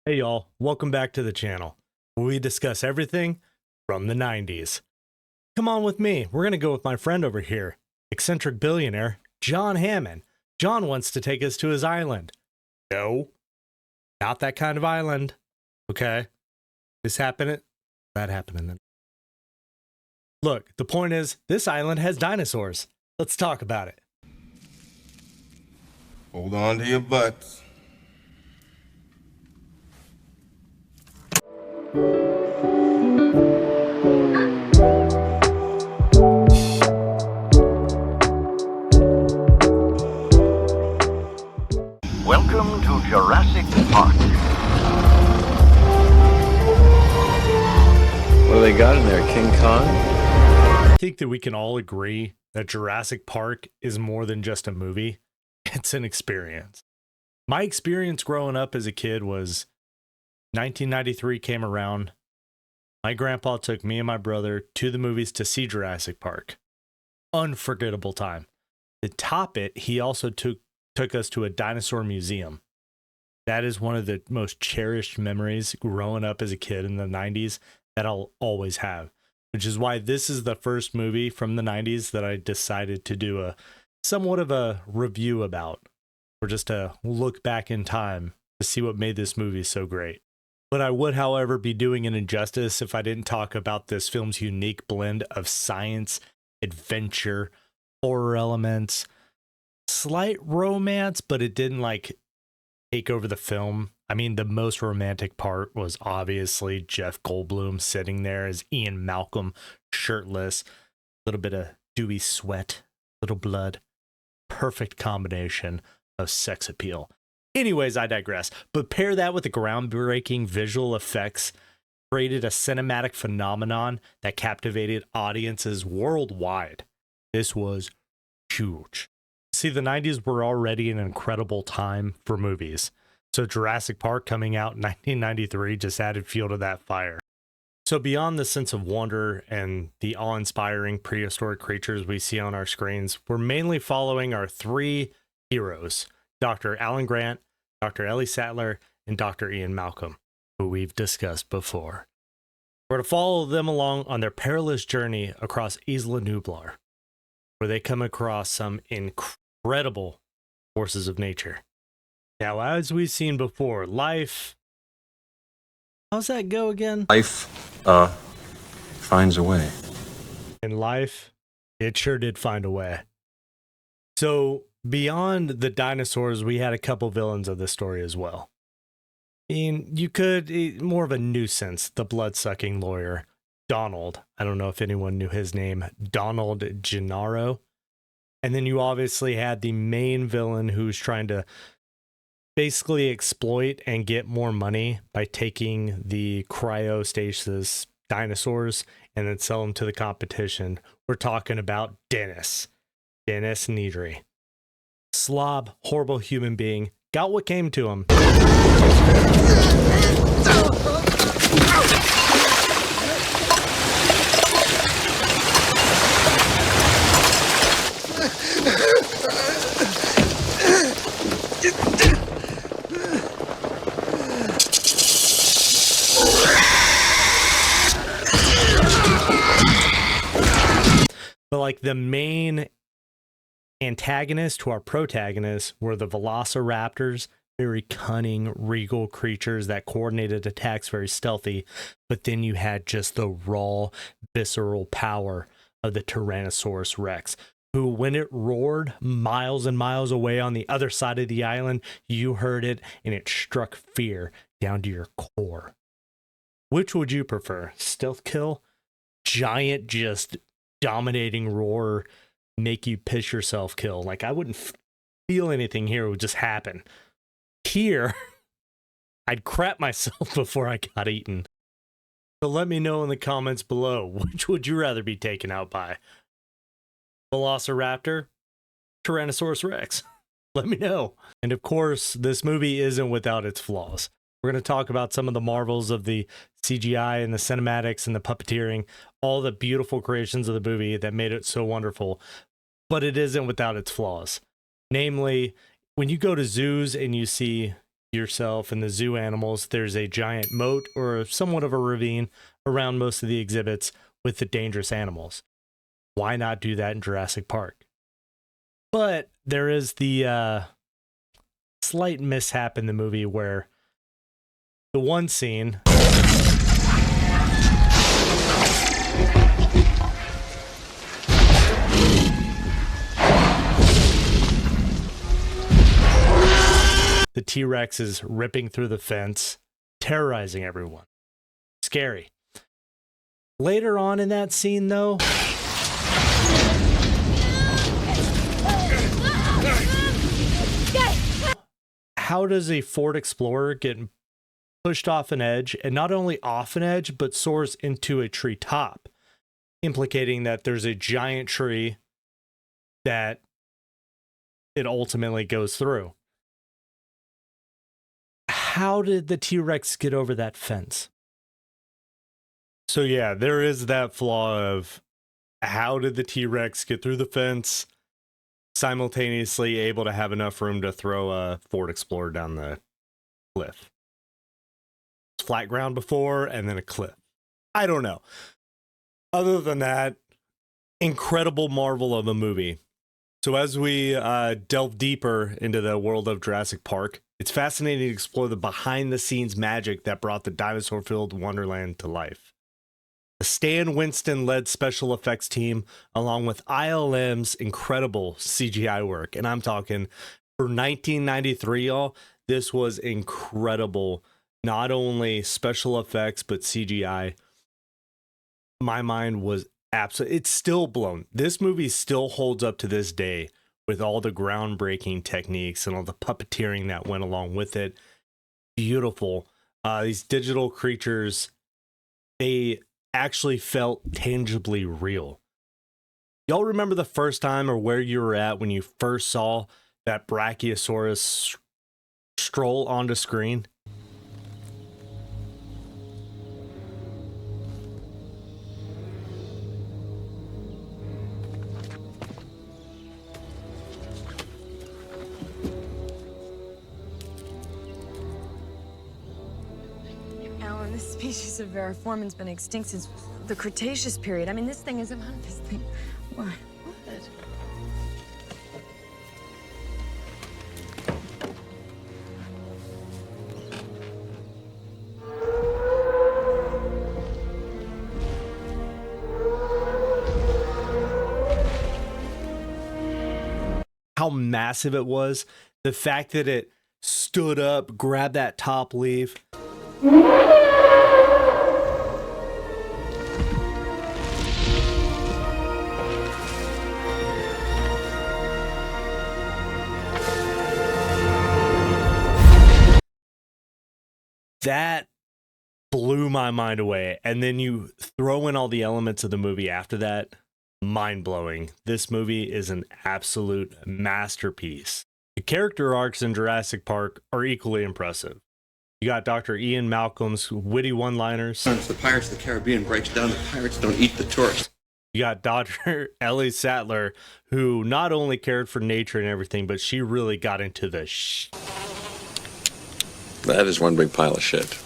Hey y'all, welcome back to the channel, where we discuss everything from the 90s. Come on with me, we're gonna go with my friend over here, eccentric billionaire, John Hammond. John wants to take us to his island. No, not that kind of island. Okay, this happened, that happened in the... Look, the point is, this island has dinosaurs. Let's talk about it. Hold on to your butts. Welcome to Jurassic Park. What do they got in there, King Kong? I think that we can all agree that Jurassic Park is more than just a movie. It's an experience. My experience growing up as a kid was 1993 came around. My grandpa took me and my brother to the movies to see Jurassic Park. Unforgettable time. To top it, he also took us to a dinosaur museum. That is one of the most cherished memories growing up as a kid in the 90s that I'll always have, which is why this is the first movie from the 90s that I decided to do a somewhat of a review about, or just to look back in time to see what made this movie so great. But I would, however, be doing an injustice if I didn't talk about this film's unique blend of science, adventure, horror elements, slight romance, but it didn't like take over the film. I mean, the most romantic part was obviously Jeff Goldblum sitting there as Ian Malcolm, shirtless, a little bit of dewy sweat, little blood. Perfect combination of sex appeal. Anyways, I digress. But pair that with the groundbreaking visual effects, created a cinematic phenomenon that captivated audiences worldwide. This was huge. See, the 90s were already an incredible time for movies. So Jurassic Park coming out in 1993 just added fuel to that fire. So beyond the sense of wonder and the awe-inspiring prehistoric creatures we see on our screens, we're mainly following our three heroes, Dr. Alan Grant, Dr. Ellie Sattler, and Dr. Ian Malcolm, who we've discussed before. We're to follow them along on their perilous journey across Isla Nublar, where they come across some incredible forces of nature. Now, as we've seen before, life... How's that go again? Life, finds a way. In life, it sure did find a way. So, beyond the dinosaurs, we had a couple villains of this story as well. I mean, you could... more of a nuisance, the blood-sucking lawyer, Donald. I don't know if anyone knew his name. Donald Gennaro. And then you obviously had the main villain who's trying to basically exploit and get more money by taking the cryostasis dinosaurs and then sell them to the competition. We're talking about Dennis Nedry. Slob, horrible human being, got what came to him. But like the main antagonist to our protagonist were the velociraptors, very cunning, regal creatures that coordinated attacks, very stealthy. But then you had just the raw, visceral power of the Tyrannosaurus Rex, who, when it roared miles and miles away on the other side of the island, you heard it and it struck fear down to your core. Which would you prefer? Stealth kill? Giant, just dominating roar, make you piss yourself kill. Like, I wouldn't feel anything here, it would just happen. Here, I'd crap myself before I got eaten. So let me know in the comments below, which would you rather be taken out by? Velociraptor? Tyrannosaurus Rex? Let me know. And of course, this movie isn't without its flaws. We're going to talk about some of the marvels of the CGI and the cinematics and the puppeteering, all the beautiful creations of the movie that made it so wonderful, but it isn't without its flaws. Namely, when you go to zoos and you see yourself and the zoo animals, there's a giant moat or somewhat of a ravine around most of the exhibits with the dangerous animals. Why not do that in Jurassic Park? But there is the slight mishap in the movie where the one scene the T-Rex is ripping through the fence, terrorizing everyone. Scary. Later on in that scene, though, how does a Ford Explorer get pushed off an edge, and not only off an edge, but soars into a tree top, implicating that there's a giant tree that it ultimately goes through? How did the T-Rex get over that fence? So yeah, there is that flaw of how did the T-Rex get through the fence, simultaneously able to have enough room to throw a Ford Explorer down the cliff? Flat ground before and then a cliff. I don't know. Other than that, incredible marvel of a movie. So as we delve deeper into the world of Jurassic Park, it's fascinating to explore the behind-the-scenes magic that brought the dinosaur-filled wonderland to life. The Stan Winston-led special effects team, along with ILM's incredible CGI work, and I'm talking for 1993, y'all, this was incredible. Not only special effects, but CGI. My mind was absolutely, it's still blown. This movie still holds up to this day with all the groundbreaking techniques and all the puppeteering that went along with it. Beautiful. These digital creatures, they actually felt tangibly real. Y'all remember the first time or where you were at when you first saw that Brachiosaurus stroll onto screen? Alan, this species of Variformin's been extinct since the Cretaceous period. I mean, this thing isn't this thing. What? How massive it was. The fact that it stood up, grabbed that top leaf. That blew my mind away. And then you throw in all the elements of the movie after that. Mind-blowing. This movie is an absolute masterpiece. The character arcs in Jurassic Park are equally impressive. You got Dr. Ian Malcolm's witty one-liners. The Pirates of the Caribbean breaks down. The pirates don't eat the tourists. You got Dr. Ellie Sattler, who not only cared for nature and everything, but she really got into the That is one big pile of shit.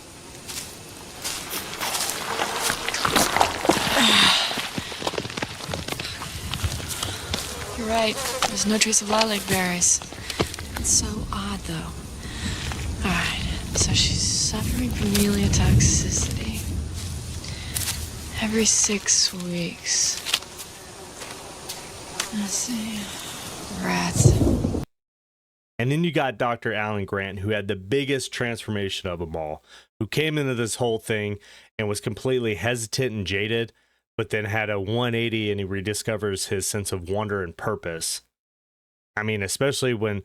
You're right. There's no trace of lilac berries. It's so odd, though. All right. So she's suffering from meliotoxicity. Every 6 weeks. Let's see. Rats. And then you got Dr. Alan Grant, who had the biggest transformation of them all, who came into this whole thing and was completely hesitant and jaded, but then had a 180 and he rediscovers his sense of wonder and purpose. I mean, especially when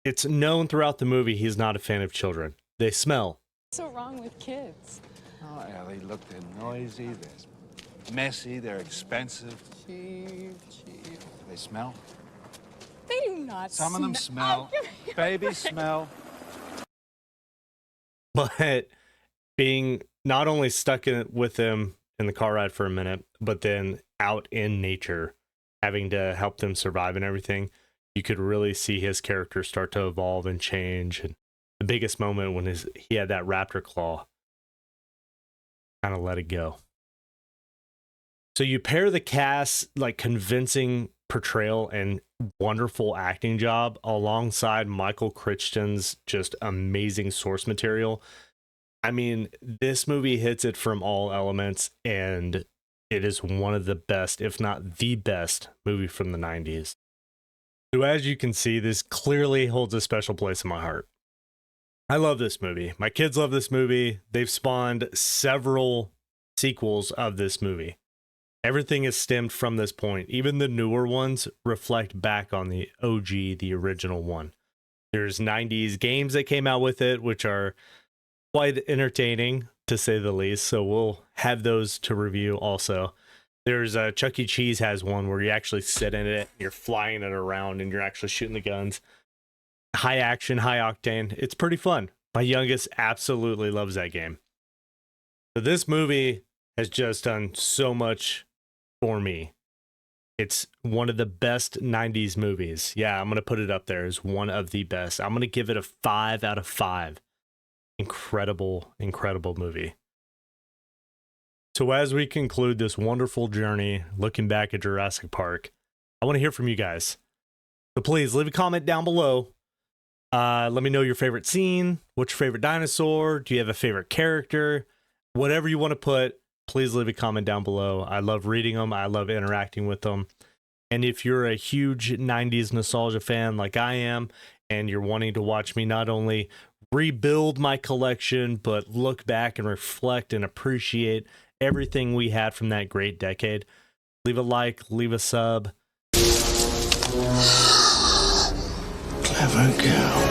it's known throughout the movie he's not a fan of children. They smell. What's so wrong with kids? Oh, Ellie, look, they're noisy, they're messy, they're expensive. Cheap. They smell. They do not Some of them smell. Babies smell. But being not only stuck with him in the car ride for a minute, but then out in nature, having to help them survive and everything, you could really see his character start to evolve and change. And the biggest moment when he had that raptor claw. Kind of let it go. So you pair the cast, like convincing portrayal and wonderful acting job alongside Michael Crichton's just amazing source material. I mean, this movie hits it from all elements, and it is one of the best, if not the best, movie from the 90s. So as you can see, this clearly holds a special place in my heart. I love this movie. My kids love this movie. They've spawned several sequels of this movie. Everything is stemmed from this point. Even the newer ones reflect back on the OG, the original one. There's 90s games that came out with it, which are quite entertaining, to say the least. So we'll have those to review also. There's Chuck E. Cheese has one where you actually sit in it, you're flying it around, and you're actually shooting the guns. High action, high octane. It's pretty fun. My youngest absolutely loves that game. So this movie has just done so much for me. It's one of the best 90s movies. Yeah, I'm going to put it up there as one of the best. I'm going to give it a 5 out of 5. Incredible, incredible movie. So as we conclude this wonderful journey, looking back at Jurassic Park, I want to hear from you guys. So please leave a comment down below. Let me know your favorite scene. What's your favorite dinosaur? Do you have a favorite character? Whatever you want to put, please leave a comment down below. I love reading them. I love interacting with them. And if you're a huge 90s nostalgia fan like I am, and you're wanting to watch me not only rebuild my collection, but look back and reflect and appreciate everything we had from that great decade, leave a like, leave a sub. Clever girl.